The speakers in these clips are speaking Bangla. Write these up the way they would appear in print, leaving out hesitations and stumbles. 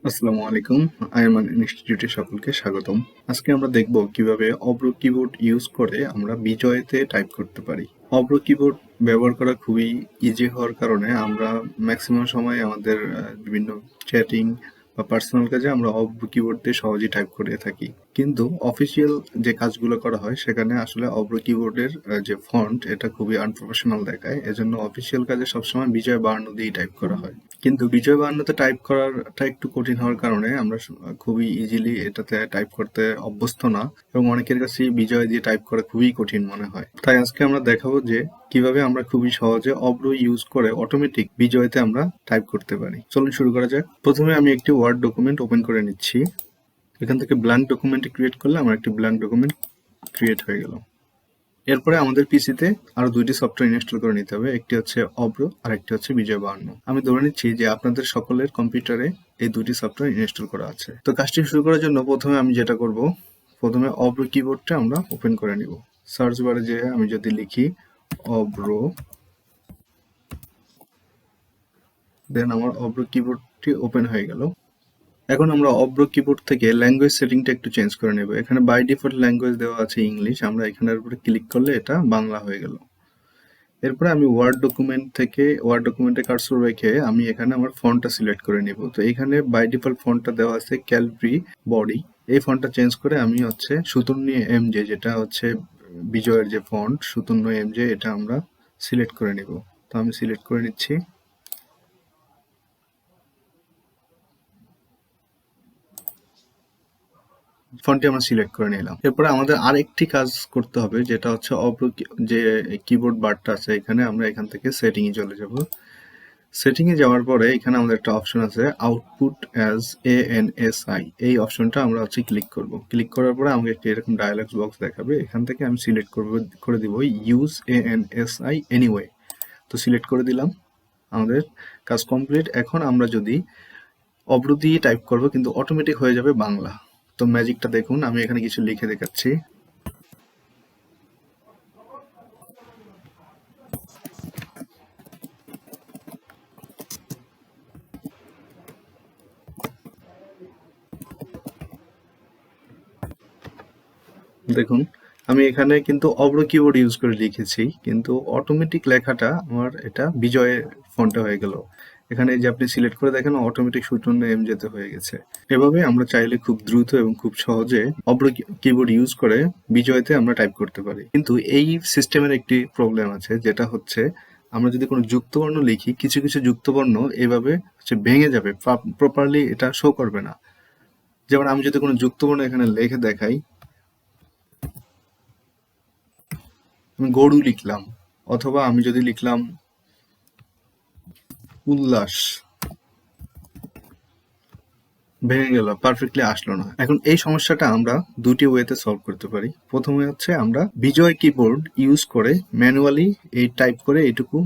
আসসালামু আলাইকুম। আইমান ইনস্টিটিউটে সকলকে স্বাগতম। আজকে আমরা দেখব কিভাবে অব্র কিবোর্ড ইউজ করে আমরা বিজয়তে টাইপ করতে পারি। অব্র কিবোর্ড ব্যবহার করা খুবই ইজি হওয়ার কারণে আমরা ম্যাক্সিমাম সময় আমাদের বিভিন্ন চ্যাটিং বা পার্সোনাল কাজে আমরা অব্র কিবোর্ড দিয়ে সহজেই টাইপ করে থাকি। কিন্তু অফিসিয়াল যে কাজগুলো করা হয় সেখানে আসলে অব্র কিবোর্ডের যে ফন্ট এটা খুবই আনপ্রফেশনাল দেখায়। এজন্য অফিসিয়াল কাজে সবসময় বিজয় বার্ন দিয়েই টাইপ করা হয়। কিন্তু বিজয় বায়ান্নতে টাইপ করাটা একটু কঠিন হওয়ার কারণে আমরা খুবই ইজিলি এটাতে টাইপ করতে অভ্যস্ত না এবং অনেকের কাছেই বিজয় দিয়ে টাইপ করা খুবই কঠিন মনে হয়। তাই আজকে আমরা দেখাবো যে কিভাবে আমরা খুবই সহজে অব্র ইউজ করে অটোমেটিক বিজয়তে আমরা টাইপ করতে পারি। চলুন শুরু করা যাক। প্রথমে আমি একটি ওয়ার্ড ডকুমেন্ট ওপেন করে নিচ্ছি। এখান থেকে ব্ল্যাঙ্ক ডকুমেন্ট ক্রিয়েট করলে আমার একটি ব্ল্যাঙ্ক ডকুমেন্ট ক্রিয়েট হয়ে গেল। এরপরে আমাদের পিসিতে আরো দুইটি সফটওয়্যার ইনস্টল করে নিতে হবে। একটি হচ্ছে অব্র আর একটি হচ্ছে বিজয় বায়ান্ন। আমি ধরে নিচ্ছি যে আপনাদের সকলের কম্পিউটারে এই দুটি সফটওয়্যার ইনস্টল করা আছে। তো কাজটি শুরু করার জন্য প্রথমে আমি যেটা করব, প্রথমে অব্র কিবোর্ডটা আমরা ওপেন করে নিব। সার্চ বারে যে আমি যদি লিখি অব্র, দেন আমার অব্র কিবোর্ডটি ওপেন হয়ে গেল। এখন আমরা অব্র কিবোর্ড থেকে ল্যাঙ্গুয়েজ সেটিংটা একটু চেঞ্জ করে নেব। এখানে বাই ডিফল্ট ল্যাঙ্গুয়েজ দেওয়া আছে ইংলিশ, আমরা এখানের উপরে ক্লিক করলে এটা বাংলা হয়ে গেল। এরপরে আমি ওয়ার্ড ডকুমেন্টে কার্সর রেখে আমি এখানে আমার ফন্টটা সিলেক্ট করে নিব। তো এখানে বাই ডিফল্ট ফন্টটা দেওয়া আছে ক্যালব্রি বডি। এই ফন্টটা চেঞ্জ করে আমি হচ্ছে 57 MJ, যেটা হচ্ছে বিজয়ের যে ফন্ট 57 MJ, এটা আমরা সিলেক্ট করে নিব। তো আমি সিলেক্ট করে নিচ্ছি। ফন্টটি আমরা সিলেক্ট করে নিলাম। এরপরে আমাদের আরেকটি কাজ করতে হবে, যেটা হচ্ছে যে কিবোর্ড বারটা আছে এখানে, আমরা এখান থেকে সেটিংয়ে চলে যাব। সেটিংয়ে যাওয়ার পরে এখানে আমাদের একটা অপশন আছে আউটপুট অ্যাজ ANSI। এই অপশনটা আমরা হচ্ছে ক্লিক করব। ক্লিক করার পরে আমাকে একটা এরকম ডায়ালগস বক্স দেখাবে। এখান থেকে আমি সিলেক্ট করে দিব ইউজ ANSI এনিওয়ে। তো সিলেক্ট করে দিলাম। আমাদের কাজ কমপ্লিট। এখন আমরা যদি অব্র দিয়ে টাইপ করব কিন্তু অটোমেটিক হয়ে যাবে বাংলা। তো ম্যাজিকটা দেখুন, আমি এখানে কিছু লিখে দেখাচ্ছি। দেখুন, আমি এখানে কিন্তু অব্র কিবোর্ড ইউজ করে লিখেছি, কিন্তু অটোমেটিক লেখাটা আমার এটা বিজয় ফন্টে হয়ে গেল। এখানে যে আপনি সিলেক্ট করে দেখেন অটোমেটিক 57 MJ হয়ে গেছে। এভাবে আমরা চাইলে খুব দ্রুত এবং খুব সহজে অব্র কিবোর্ড ইউজ করে বিজয়তে আমরা টাইপ করতে পারি। কিন্তু এই সিস্টেমের একটি প্রবলেম আছে, যেটা হচ্ছে আমরা যদি কোনো যুক্তবর্ণ লিখি, কিছু কিছু যুক্তবর্ণ এভাবে হচ্ছে ভেঙে যাবে, প্রপারলি এটা শো করবে না। যেমন আমি যদি কোনো যুক্তবর্ণ এখানে লিখে দেখাই, আমি গরু লিখলাম, অথবা আমি যদি লিখলাম উল্লাস, ভেঙে গেল, পারফেক্টলি আসলো না। এখন এই সমস্যাটা আমরা দুটি ওয়েতে সলভ করতে পারি। প্রথমে হচ্ছে আমরা বিজয় কিবোর্ড ইউজ করে ম্যানুয়ালি এই টাইপ করে এইটুকু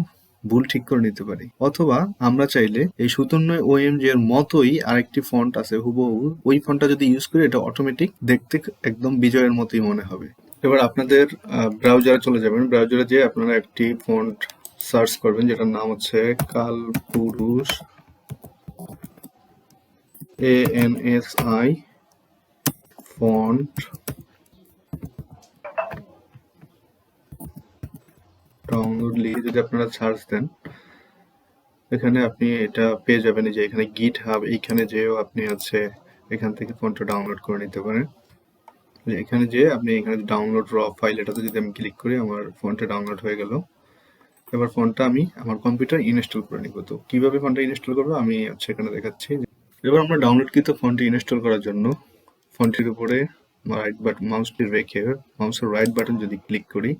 ভুল ঠিক করে নিতে পারি, অথবা আমরা চাইলে এই 57 OMG এর মতোই আরেকটি ফন্ট আছে হুবহু, ওই ফন্টটা যদি ইউজ করি এটা অটোমেটিক দেখতে একদম বিজয়ের মতোই মনে হবে। এবার আপনাদের ব্রাউজারে চলে যাবেন। ব্রাউজারে যেয়ে আপনারা একটি ফন্ট সার্চ করবেন, যেটার নাম হচ্ছে কালপুরুষ ANSI ফন্ট ডাউনলোড লিখে যদি আপনারা সার্চ দেন, এখানে আপনি এটা পেয়ে যাবেন। যে এখানে গিট হাব, এইখানে যেও আপনি আছে এখান থেকে ফন্টটা ডাউনলোড করে নিতে পারেন। এখানে যে আপনি এখানে ডাউনলোড র ফাইল, এটাতে যদি আমি ক্লিক করি আমার ফন্টটা ডাউনলোড হয়ে গেল। এবার ফন্টটা আমি আমার কম্পিউটার ইনস্টল করে নিব। তো কিভাবে ফন্টটা ইনস্টল করবো আমি হচ্ছে এখানে দেখাচ্ছি। এবার আমরা ডাউনলোডকৃত ফন্টটি ইনস্টল করার জন্য ফন্টটির উপরে মাউসটি রেখে মাউসের রাইট বাটন যদি ক্লিক করি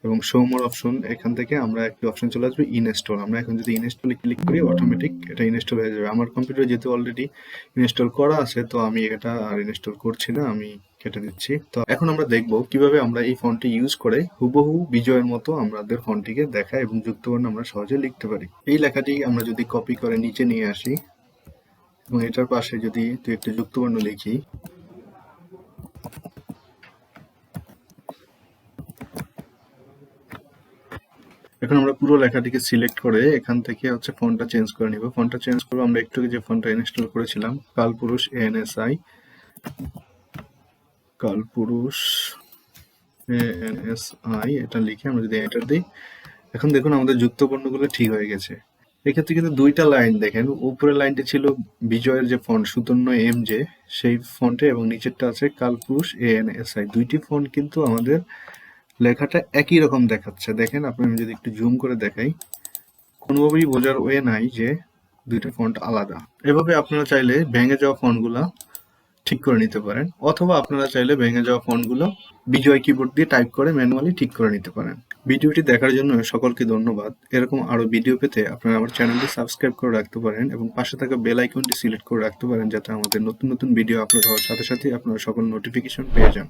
এবং শো মোর অপশন, এখান থেকে আমরা একটি অপশন চলে আসবে ইনস্টল। আমরা এখন যদি ইনস্টলে ক্লিক করি অটোমেটিক এটা ইনস্টল হয়ে যাবে। আমার কম্পিউটারে যেহেতু অলরেডি ইনস্টল করা আছে, তো আমি এটা আর ইনস্টল করছি না, আমি কেটে দিচ্ছি। তো এখন আমরা দেখব কিভাবে আমরা এই ফন্টটি ইউজ করে হুবহু বিজয়ের মতো আমাদের ফন্টটিকে দেখায় এবং যুক্তবর্ণ আমরা সহজে লিখতে পারি। এই লেখাটি আমরা যদি কপি করে নিচে নিয়ে আসি এবং এটার পাশে যদি একটি যুক্তবর্ণ লিখি, এখন আমরা পুরো লেখাটিকে সিলেক্ট করে এখান থেকে হচ্ছে ফন্টটা চেঞ্জ করে নিব। ফন্টটা চেঞ্জ করবো আমরা একটু আগে যে ফন্টটা ইনস্টল করেছিলাম, কালপুরুষ ANSI, কালপুরুষ ANSI, এটা লিখে আমরা যদি এন্টার দিই, এখন দেখুন আমাদের যুক্ত বর্ণগুলো ঠিক হয়ে গেছে। এক্ষেত্রে কিন্তু দুইটা লাইন দেখেন, উপরের লাইনটি ছিল বিজয়ের যে ফন্ট সুতন্য MJ সেই ফন্টে, এবং নিচেরটা আছে কালপুরুষ ANSI। দুইটি ফন্ট কিন্তু আমাদের লেখাটা একই রকম দেখাচ্ছে। দেখেন আপনি, আমি যদি একটু জুম করে দেখাই, কোনোভাবেই বোঝার ওয়ে নাই যে দুইটা ফন্ট আলাদা। এভাবে আপনারা চাইলে ভেঙে যাওয়া ফন্টগুলা ঠিক করে নিতে পারেন, অথবা আপনারা চাইলে ভেঙে যাওয়া ফন্টগুলো বিজয় কিবোর্ড দিয়ে টাইপ করে ম্যানুয়ালি ঠিক করে নিতে পারেন। ভিডিওটি দেখার জন্য সকলকে ধন্যবাদ। এরকম আরো ভিডিও পেতে আপনারা আমার চ্যানেলটি সাবস্ক্রাইব করে রাখতে পারেন এবং পাশে থাকা বেল আইকনটি সিলেক্ট করে রাখতে পারেন, যাতে আমাদের নতুন নতুন ভিডিও আপলোড হওয়ার সাথে সাথে আপনারা সকল নোটিফিকেশন পেয়ে যান।